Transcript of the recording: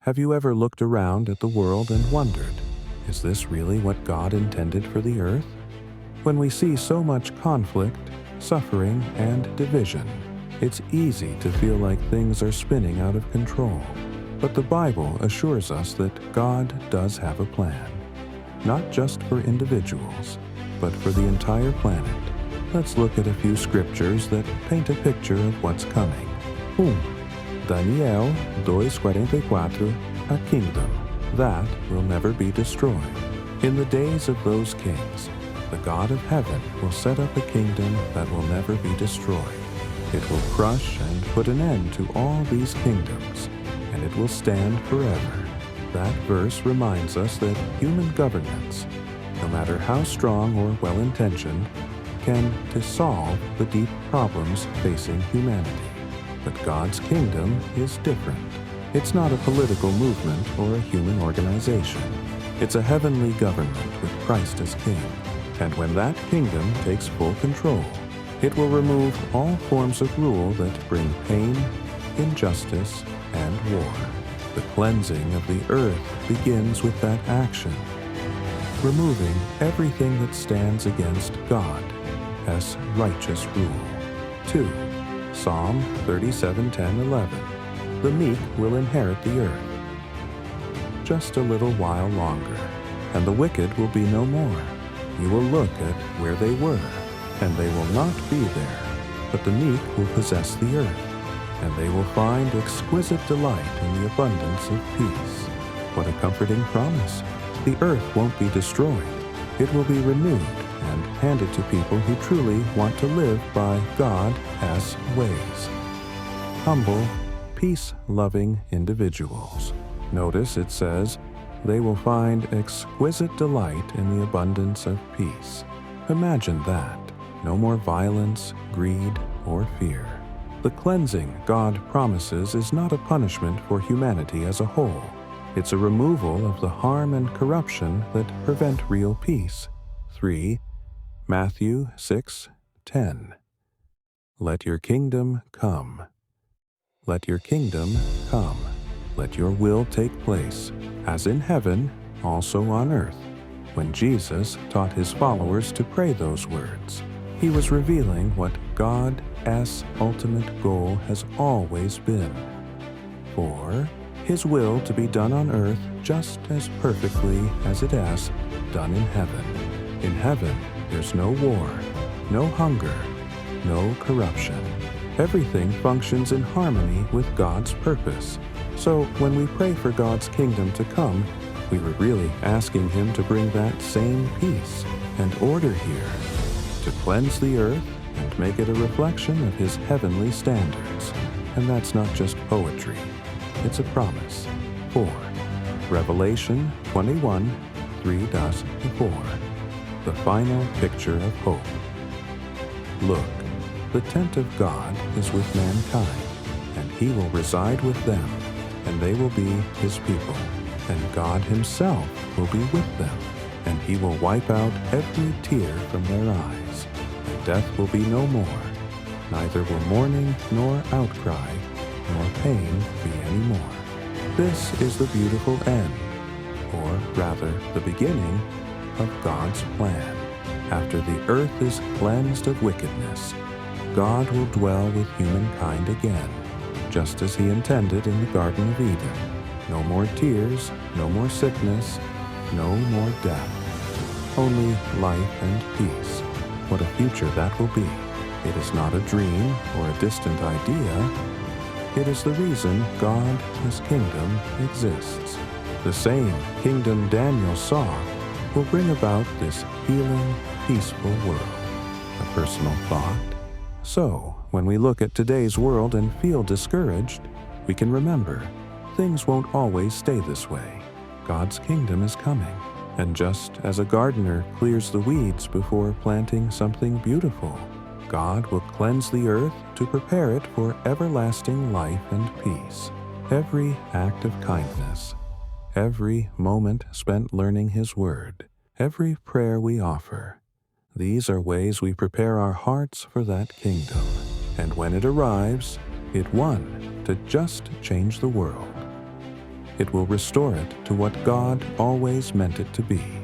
Have you ever looked around at the world and wondered, is this really what God intended for the earth? When we see so much conflict, suffering, and division, it's easy to feel like things are spinning out of control. But the Bible assures us that God does have a plan, not just for individuals, but for the entire planet. Let's look at a few scriptures that paint a picture of what's coming. Daniel 2:44, a kingdom that will never be destroyed. In the days of those kings, the God of heaven will set up a kingdom that will never be destroyed. It will crush and put an end to all these kingdoms, and it will stand forever. That verse reminds us that human governments, no matter how strong or well-intentioned, can dissolve the deep problems facing humanity. But God's kingdom is different. It's not a political movement or a human organization. It's a heavenly government with Christ as king. And when that kingdom takes full control, it will remove all forms of rule that bring pain, injustice, and war. The cleansing of the earth begins with that action, removing everything that stands against God as righteous rule. 2. Psalm 37:10-11. The meek will inherit the earth. Just a little while longer, and the wicked will be no more. You will look at where they were, and they will not be there, but the meek will possess the earth, and they will find exquisite delight in the abundance of peace. What a comforting promise! The earth won't be destroyed. It will be renewed and handed to people who truly want to live by God-esque ways. Humble, peace-loving individuals. Notice it says, they will find exquisite delight in the abundance of peace. Imagine that. No more violence, greed, or fear. The cleansing God promises is not a punishment for humanity as a whole. It's a removal of the harm and corruption that prevent real peace. 3. Matthew 6:10. Let your kingdom come. Let your kingdom come. Let your will take place, as in heaven, also on earth. When Jesus taught his followers to pray those words, he was revealing what God's ultimate goal has always been. For his will to be done on earth just as perfectly as it is done in heaven. In heaven, there's no war, no hunger, no corruption. Everything functions in harmony with God's purpose. So when we pray for God's kingdom to come, we were really asking him to bring that same peace and order here, to cleanse the earth and make it a reflection of his heavenly standards. And that's not just poetry, it's a promise. 4. Revelation 21:3-4. The final picture of hope. Look, the tent of God is with mankind, and he will reside with them, and they will be his people. And God himself will be with them, and he will wipe out every tear from their eyes. And death will be no more, neither will mourning nor outcry nor pain be any more. This is the beautiful end, or rather the beginning, of God's plan. After the earth is cleansed of wickedness, God will dwell with humankind again, just as he intended in the Garden of Eden. No more tears, no more sickness, no more death. Only life and peace. What a future that will be. It is not a dream or a distant idea. It is the reason God, his kingdom, exists. The same kingdom Daniel saw will bring about this healing, peaceful world. A personal thought. So, when we look at today's world and feel discouraged, we can remember, things won't always stay this way. God's kingdom is coming. And just as a gardener clears the weeds before planting something beautiful, God will cleanse the earth to prepare it for everlasting life and peace. Every act of kindness, every moment spent learning his word, every prayer we offer, these are ways we prepare our hearts for that kingdom. And when it arrives, it won to just change the world. It will restore it to what God always meant it to be.